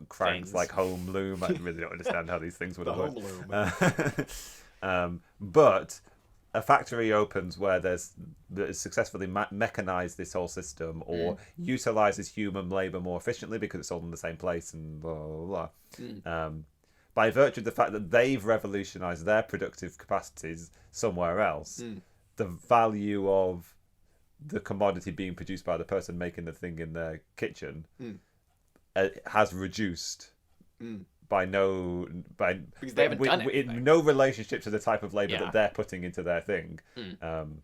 [SPEAKER 2] cranks,
[SPEAKER 1] Things.
[SPEAKER 2] like home loom. I really don't understand how these things would have worked.
[SPEAKER 1] Home loom.
[SPEAKER 2] But a factory opens where that has successfully mechanized this whole system, or utilizes human labor more efficiently because it's all in the same place, and blah blah blah. By virtue of the fact that they've revolutionized their productive capacities somewhere else, the value of the commodity being produced by the person making the thing in their kitchen has reduced because
[SPEAKER 1] they haven't done anything.
[SPEAKER 2] no relationship to the type of labor that they're putting into their thing.
[SPEAKER 1] And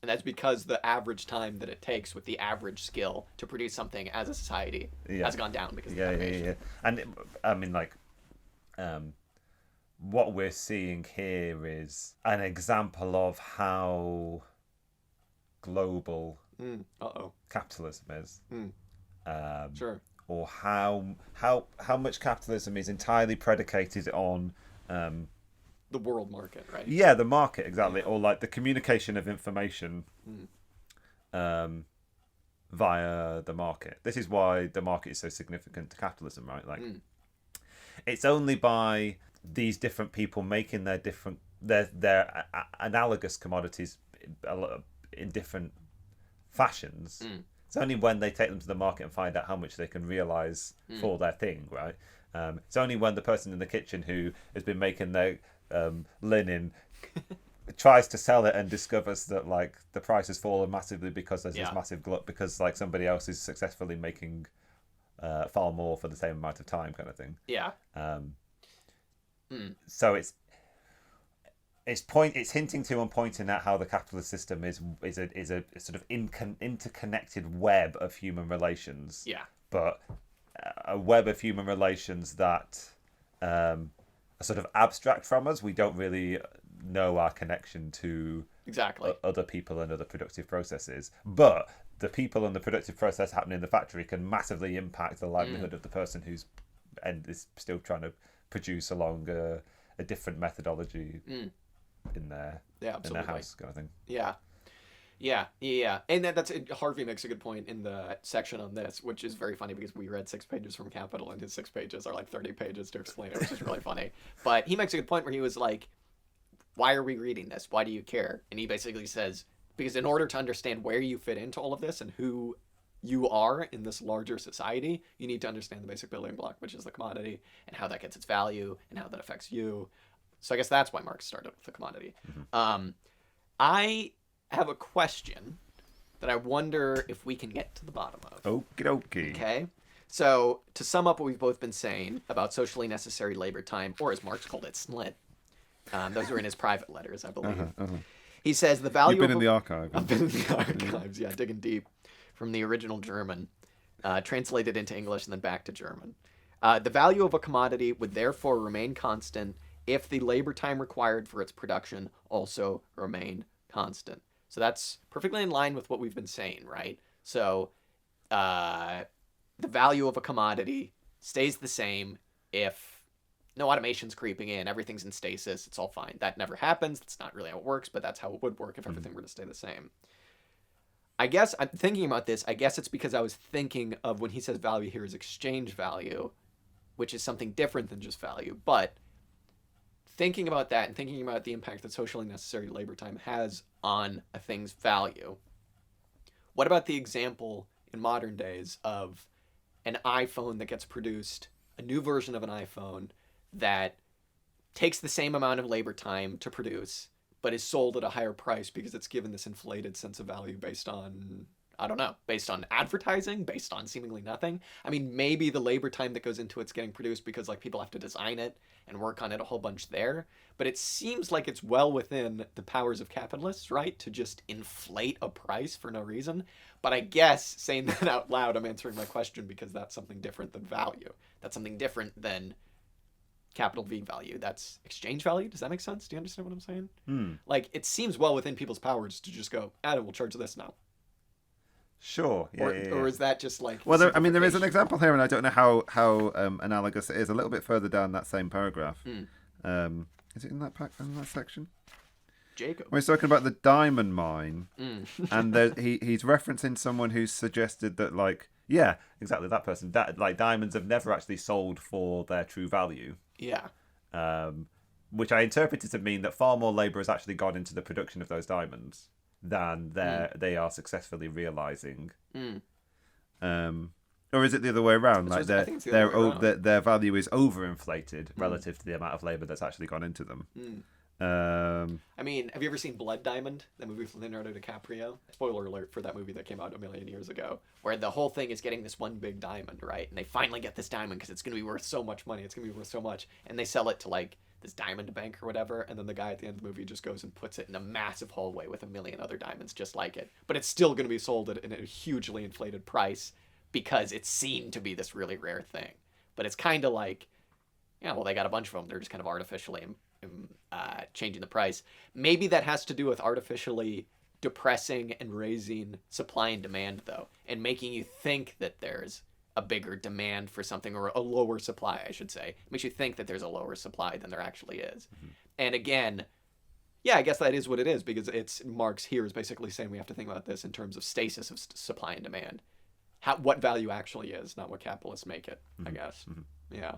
[SPEAKER 1] that's because the average time that it takes with the average skill to produce something as a society has gone down because of automation.
[SPEAKER 2] And I mean, like, what we're seeing here is an example of how global capitalism is.
[SPEAKER 1] Sure.
[SPEAKER 2] Or how much capitalism is entirely predicated on
[SPEAKER 1] the world market, right?
[SPEAKER 2] Yeah, the market, exactly. Or like the communication of information via the market. This is why the market is so significant to capitalism, right? Like, it's only by these different people making their analogous commodities in different fashions. It's only when they take them to the market and find out how much they can realize for their thing, right? It's only when the person in the kitchen who has been making their linen tries to sell it and discovers that like the price has fallen massively because there's this massive glut, because like somebody else is successfully making far more for the same amount of time, kind of thing. So it's hinting to and pointing at how the capitalist system is a sort of interconnected web of human relations. But a web of human relations that are sort of abstract from us. We don't really know our connection to other people and other productive processes. But the people and the productive process happening in the factory can massively impact the livelihood of the person who's and is still trying to produce along a different methodology in their house, kind of thing. And that's Harvey makes a good point in the section on this, which is very funny because we read 6 pages from Capital and his 6 pages are like 30 pages to explain it, which is really funny. But he makes a good point where he was like, why are we reading this? Why do you care? And he basically says, because in order to understand where you fit into all of this and who you are in this larger society, you need to understand the basic building block, which is the commodity, and how that gets its value and how that affects you. So I guess that's why Marx started with the commodity. I have a question that I wonder if we can get to the bottom of. Okie dokie.
[SPEAKER 1] Okay. So to sum up what we've both been saying about socially necessary labor time, or as Marx called it, SNLIT. Those were in his private letters, I believe. He says the value.
[SPEAKER 2] You've been in the archive.
[SPEAKER 1] I've been in the archives, digging deep from the original German, translated into English and then back to German. The value of a commodity would therefore remain constant if the labor time required for its production also remained constant. So that's perfectly in line with what we've been saying, right? So the value of a commodity stays the same if no automation's creeping in, everything's in stasis, it's all fine. That never happens. That's not really how it works, but that's how it would work if everything were to stay the same. I guess I'm thinking about this. I guess it's because I was thinking of when he says value here is exchange value, which is something different than just value. But thinking about that and thinking about the impact that socially necessary labor time has on a thing's value, what about the example in modern days of an iPhone that gets produced, a new version of an iPhone that takes the same amount of labor time to produce, but is sold at a higher price because it's given this inflated sense of value based on, I don't know, based on advertising, based on seemingly nothing. I mean, maybe the labor time that goes into it's getting produced because like people have to design it and work on it a whole bunch there. But it seems like it's well within the powers of capitalists, right, to just inflate a price for no reason. But I guess saying that out loud, I'm answering my question because that's something different than value. That's something different than capital V value. That's exchange value. Does that make sense? Do you understand what I'm saying? Like, it seems well within people's powers to just go, we'll charge this now.
[SPEAKER 2] Sure.
[SPEAKER 1] Or is that just like...
[SPEAKER 2] Well, there is an example here, and I don't know how analogous it is. A little bit further down that same paragraph. Is it in that section?
[SPEAKER 1] Jacob.
[SPEAKER 2] Well, he's talking about the diamond mine,
[SPEAKER 1] Mm.
[SPEAKER 2] and he's referencing someone who's suggested that, like, yeah, exactly, that person, that, like, diamonds have never actually sold for their true value.
[SPEAKER 1] Yeah.
[SPEAKER 2] Which I interpreted to mean that far more labour has actually gone into the production of those diamonds than they are successfully realising. Or is it the other way around? Like
[SPEAKER 1] I think it's the other way around.
[SPEAKER 2] their value is overinflated relative to the amount of labour that's actually gone into them.
[SPEAKER 1] I mean, have you ever seen Blood Diamond, that movie from Leonardo DiCaprio? Spoiler alert for that movie that came out a million years ago, where the whole thing is getting this one big diamond, right? And they finally get this diamond because it's going to be worth so much money. It's going to be worth so much. And they sell it to, like, this diamond bank or whatever, and then the guy at the end of the movie just goes and puts it in a massive hallway with a million other diamonds just like it. But it's still going to be sold at a hugely inflated price because it's seen to be this really rare thing. But it's kind of like, yeah, well, they got a bunch of them. They're just kind of artificially changing the price. Maybe that has to do with artificially depressing and raising supply and demand, though, and making you think that there's a bigger demand for something, or a lower supply, I should say. It makes you think that there's a lower supply than there actually is. And again, yeah, I guess that is what it is, because it's Marx here is basically saying we have to think about this in terms of stasis of supply and demand. What value actually is, not what capitalists make it, I guess. Yeah.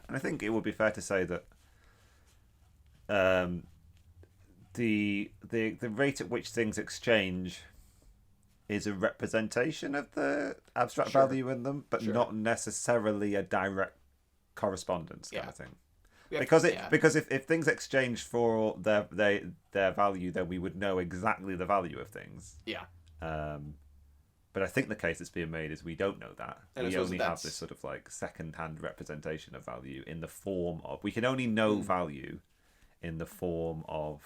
[SPEAKER 2] And I think it would be fair to say that the rate at which things exchange is a representation of the abstract value in them, but not necessarily a direct correspondence kind of thing. Because if things exchange for their value, then we would know exactly the value of things.
[SPEAKER 1] Yeah.
[SPEAKER 2] But I think the case that's being made is we don't know that.
[SPEAKER 1] And
[SPEAKER 2] we only have this sort of like second-hand representation of value in the form of... We can only know value in the form of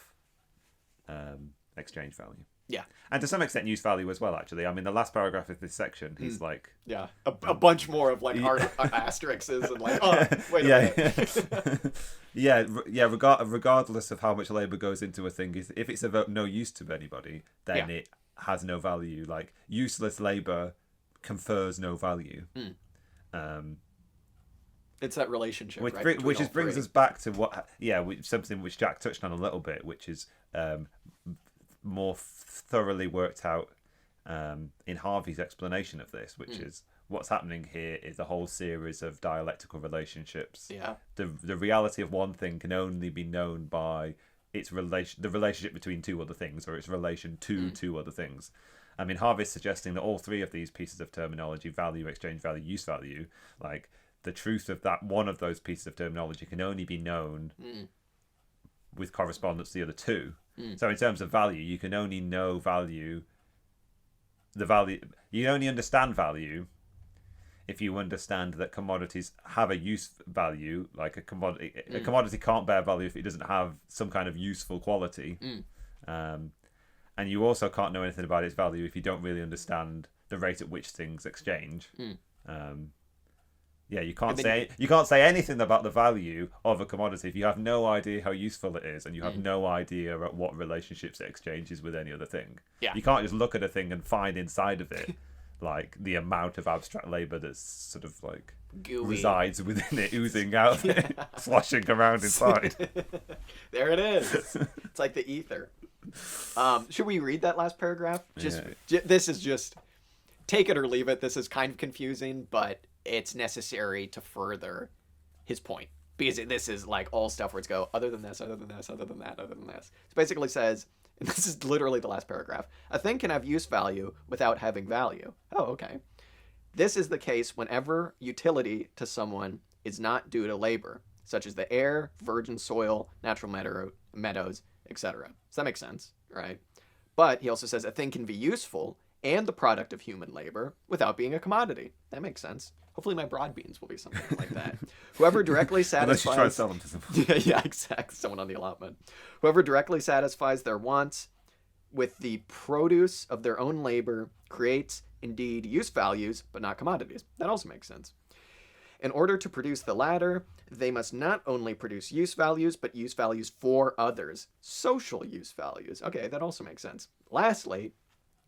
[SPEAKER 2] exchange value.
[SPEAKER 1] Yeah.
[SPEAKER 2] And to some extent use value as well, actually. I mean, the last paragraph of this section, he's like...
[SPEAKER 1] Yeah, a bunch more of like asterisks and like, oh, wait a minute.
[SPEAKER 2] Regardless of how much labour goes into a thing, if it's of no use to anybody, then it has no value. Like, useless labour confers no value.
[SPEAKER 1] It's that relationship,
[SPEAKER 2] which brings us back to something which Jack touched on a little bit, which is more thoroughly worked out in Harvey's explanation of this, which is what's happening here is a whole series of dialectical relationships.
[SPEAKER 1] Yeah.
[SPEAKER 2] The reality of one thing can only be known by its the relationship between two other things, or its relation to two other things. I mean, Harvey's suggesting that all three of these pieces of terminology, value, exchange value, use value, like the truth of that one of those pieces of terminology can only be known with correspondence to the other two. So in terms of value, you can only know value. You only understand value if you understand that commodities have a use value. Like a commodity can't bear value if it doesn't have some kind of useful quality. And you also can't know anything about its value if you don't really understand the rate at which things exchange. You can't say anything about the value of a commodity if you have no idea how useful it is, and you have no idea at what relationships it exchanges with any other thing.
[SPEAKER 1] Yeah.
[SPEAKER 2] You can't just look at a thing and find inside of it like the amount of abstract labour that's sort of like
[SPEAKER 1] gooey
[SPEAKER 2] resides within it, oozing out of it, sloshing around inside.
[SPEAKER 1] There it is. It's like the ether. Should we read that last paragraph? This is just take it or leave it. This is kind of confusing, but it's necessary to further his point, because this is like all stuff where it's go other than this, other than this, other than that, other than this. It basically says, and this is literally the last paragraph, a thing can have use value without having value. Oh, okay. This is the case whenever utility to someone is not due to labor, such as the air, virgin soil, natural meadows, etc. Does that make sense? Right? But he also says a thing can be useful and the product of human labor without being a commodity. That makes sense. Hopefully my broad beans will be something like that. Whoever directly satisfies...
[SPEAKER 2] Unless you try to sell them to someone.
[SPEAKER 1] Yeah, exactly. Someone on the allotment. Whoever directly satisfies their wants with the produce of their own labor creates, indeed, use values, but not commodities. That also makes sense. In order to produce the latter, they must not only produce use values, but use values for others. Social use values. Okay, that also makes sense. Lastly,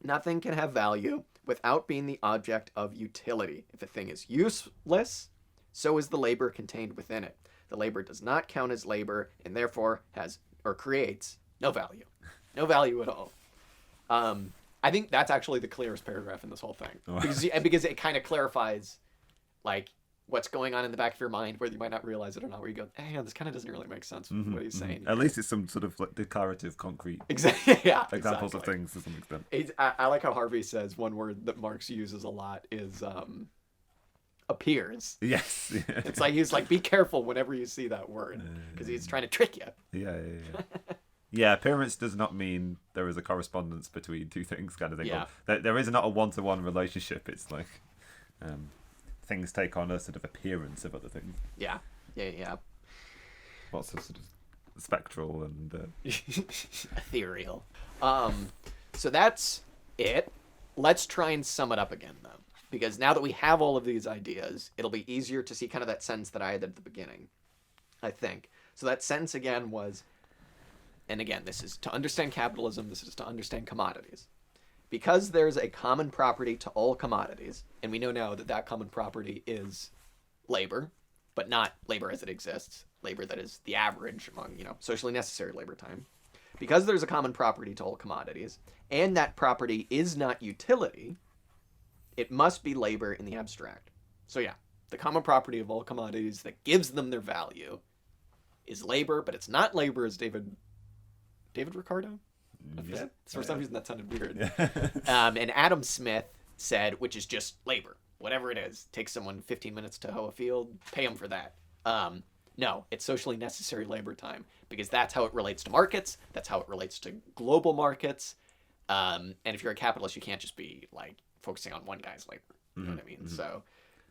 [SPEAKER 1] nothing can have value without being the object of utility. If a thing is useless, so is the labor contained within it. The labor does not count as labor and therefore has or creates No value. No value at all. I think that's actually the clearest paragraph in this whole thing. Because it kind of clarifies, like, what's going on in the back of your mind, whether you might not realize it or not, where you go, hey, this kind of doesn't really make sense with what he's saying.
[SPEAKER 2] At least it's some sort of like declarative, concrete examples of things to some extent.
[SPEAKER 1] I like how Harvey says one word that Marx uses a lot is appears.
[SPEAKER 2] Yes.
[SPEAKER 1] It's like he's like, be careful whenever you see that word, because he's trying to trick you.
[SPEAKER 2] Yeah. Yeah, appearance does not mean there is a correspondence between two things, kind of thing.
[SPEAKER 1] Yeah.
[SPEAKER 2] There is not a one-to-one relationship. It's like things take on a sort of appearance of other things.
[SPEAKER 1] Yeah.
[SPEAKER 2] Lots of sort of spectral and
[SPEAKER 1] ethereal. So that's it. Let's try and sum it up again, though. Because now that we have all of these ideas, it'll be easier to see kind of that sentence that I had at the beginning, I think. So that sentence again was, and again, this is to understand capitalism, this is to understand commodities. Because there's a common property to all commodities, and we know now that that common property is labor, but not labor as it exists, labor that is the average among, socially necessary labor time. Because there's a common property to all commodities, and that property is not utility, it must be labor in the abstract. So yeah, the common property of all commodities that gives them their value is labor, but it's not labor as David Ricardo?
[SPEAKER 2] Yeah.
[SPEAKER 1] For some reason that sounded weird.
[SPEAKER 2] Yeah.
[SPEAKER 1] And Adam Smith said, which is just labor, whatever it is. Take someone 15 minutes to hoe a field, pay them for that. No, it's socially necessary labor time, because that's how it relates to markets. That's how it relates to global markets. And if you're a capitalist, you can't just be like focusing on one guy's labor. You know what I mean? Mm-hmm. So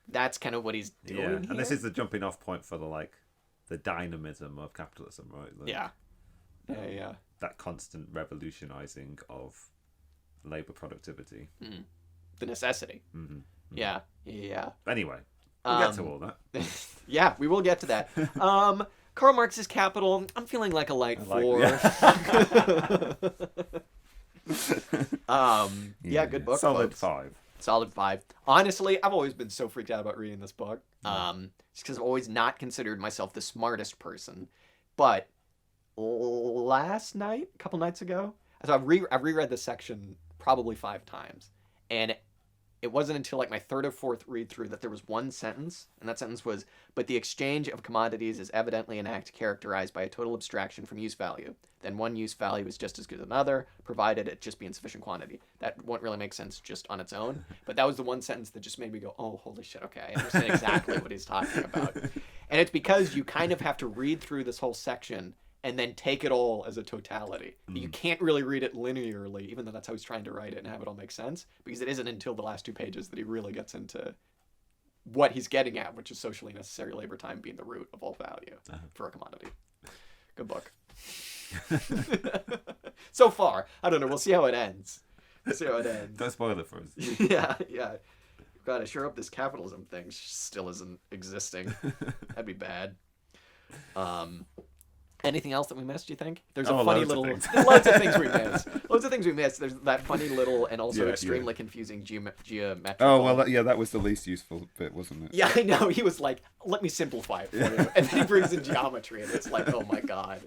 [SPEAKER 1] that's kind of what he's doing.
[SPEAKER 2] Yeah, and
[SPEAKER 1] here.
[SPEAKER 2] this is the jumping off point for the dynamism of capitalism, right?
[SPEAKER 1] Yeah.
[SPEAKER 2] That constant revolutionizing of labor productivity.
[SPEAKER 1] Mm. The necessity.
[SPEAKER 2] Mm-hmm.
[SPEAKER 1] Yeah.
[SPEAKER 2] Anyway, we'll get to all that.
[SPEAKER 1] Yeah, we will get to that. Karl Marx's Capital, I'm feeling like a light 4. Yeah, good book.
[SPEAKER 2] Solid
[SPEAKER 1] folks.
[SPEAKER 2] 5.
[SPEAKER 1] Solid 5. Honestly, I've always been so freaked out about reading this book. Just because I've always not considered myself the smartest person. But last night, a couple nights ago, so I've reread this section probably 5 times, and it wasn't until like my third or fourth read through that there was one sentence, and that sentence was, but the exchange of commodities is evidently an act characterized by a total abstraction from use value. Then one use value is just as good as another, provided it just be in sufficient quantity. That won't really make sense just on its own, but that was the one sentence that just made me go, oh, holy shit, okay, I understand exactly what he's talking about. And it's because you kind of have to read through this whole section and then take it all as a totality. You can't really read it linearly, even though that's how he's trying to write it and have it all make sense, because it isn't until the last 2 pages that he really gets into what he's getting at, which is socially necessary labor time being the root of all value for a commodity. Good book. So far. I don't know. We'll see how it ends.
[SPEAKER 2] Don't spoil it for us.
[SPEAKER 1] Yeah. God, I sure hope this capitalism thing still isn't existing. That'd be bad. Anything else that we missed, do you think? There's a funny little... Loads of things we missed. Loads of things we missed. There's that funny little and also extremely confusing geometrical...
[SPEAKER 3] Oh, well, that was the least useful bit, wasn't it?
[SPEAKER 1] Yeah, I know. He was like, let me simplify it for you. And then he brings in geometry, and it's like, oh my god.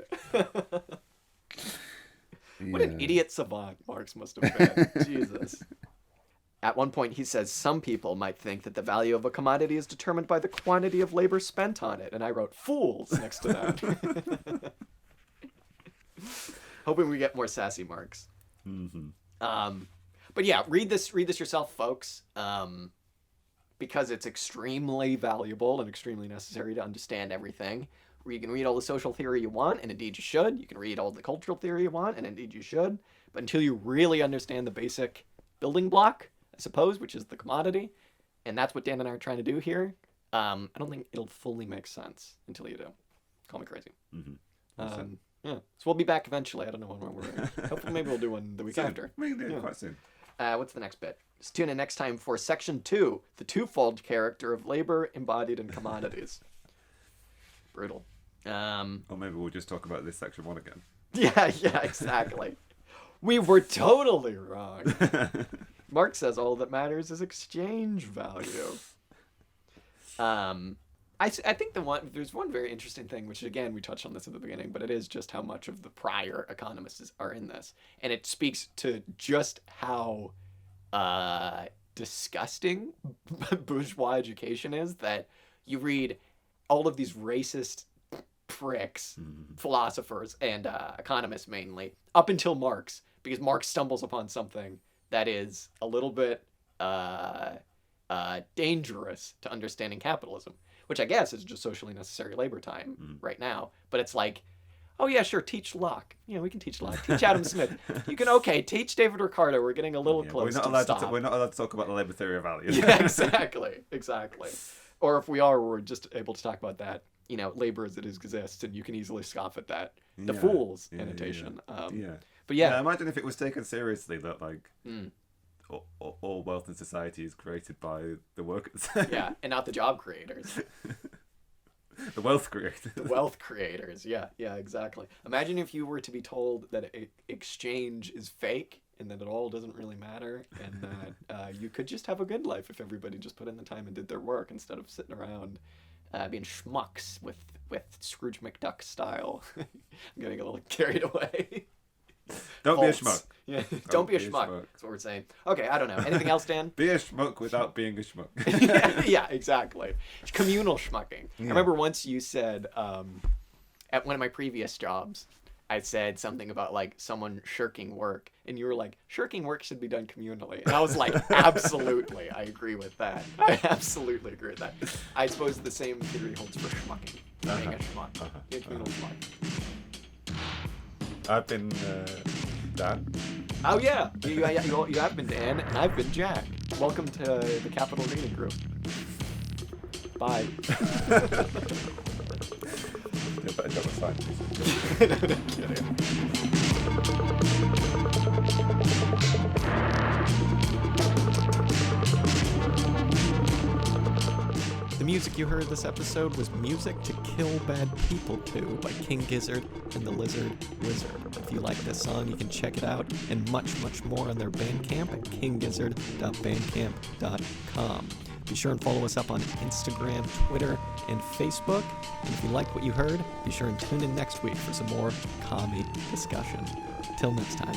[SPEAKER 1] What an idiot savant Marx must have been. Jesus. At one point, he says, some people might think that the value of a commodity is determined by the quantity of labor spent on it. And I wrote, fools, next to that. Hoping we get more sassy Marx.
[SPEAKER 2] Mm-hmm.
[SPEAKER 1] But yeah, read this yourself, folks. Because it's extremely valuable and extremely necessary to understand everything. You can read all the social theory you want, and indeed you should. You can read all the cultural theory you want, and indeed you should. But until you really understand the basic building block, I suppose, which is the commodity, and that's what Dan and I are trying to do here, I don't think it'll fully make sense until you do. Call me crazy.
[SPEAKER 2] Mm-hmm.
[SPEAKER 1] Yeah. So we'll be back eventually. I don't know when we're... Hopefully maybe we'll do one the week after.
[SPEAKER 2] We can do it quite soon.
[SPEAKER 1] What's the next bit? Just tune in next time for Section 2, the twofold character of labor embodied in commodities. Brutal.
[SPEAKER 2] Or maybe we'll just talk about this Section 1 again.
[SPEAKER 1] Yeah, exactly. We were totally wrong. Marx says all that matters is exchange value. I think there's one very interesting thing, which again we touched on this at the beginning, but it is just how much of the prior economists are in this, and it speaks to just how disgusting bourgeois education is. That you read all of these racist pricks, philosophers and economists mainly, up until Marx, because Marx stumbles upon something that is a little bit dangerous to understanding capitalism, which I guess is just socially necessary labor time right now. But it's like, oh yeah, sure, teach Locke. Yeah, we can teach Locke. Teach Adam Smith. You can, teach David Ricardo. We're getting a little close.
[SPEAKER 2] We're not allowed to talk about the labor theory of value.
[SPEAKER 1] Yeah, exactly. Or if we are, we're just able to talk about that. Labor as it exists, and you can easily scoff at that. The fool's annotation. But yeah,
[SPEAKER 2] imagine if it was taken seriously that all wealth in society is created by the workers.
[SPEAKER 1] Yeah, and not the job creators.
[SPEAKER 2] The wealth creators.
[SPEAKER 1] The wealth creators. Yeah, exactly. Imagine if you were to be told that exchange is fake and that it all doesn't really matter, and that you could just have a good life if everybody just put in the time and did their work instead of sitting around being schmucks with Scrooge McDuck style. I'm getting a little carried away.
[SPEAKER 2] Don't be a schmuck.
[SPEAKER 1] Yeah, don't be a schmuck. That's what we're saying. Okay, I don't know. Anything else, Dan?
[SPEAKER 2] Be a schmuck without being a schmuck.
[SPEAKER 1] Yeah, exactly. Communal schmucking. Yeah. I remember once you said, at one of my previous jobs, I said something about someone shirking work, and you were like, shirking work should be done communally. And I was like, absolutely, I agree with that. I absolutely agree with that. I suppose the same theory holds for schmucking. Being a schmuck. Being a communal schmuck.
[SPEAKER 2] I've been Dan.
[SPEAKER 1] Oh yeah, you have been Dan, and I've been Jack. Welcome to the Capital Reading Group. Bye.
[SPEAKER 2] Do a better job of science.
[SPEAKER 1] No kidding. The music you heard this episode was Music to Kill Bad People To by King Gizzard and the Lizard Wizard. If you like this song, you can check it out and much, much more on their Bandcamp at kinggizzard.bandcamp.com. Be sure and follow us up on Instagram, Twitter, and Facebook. And if you liked what you heard, be sure and tune in next week for some more commie discussion. Till next time.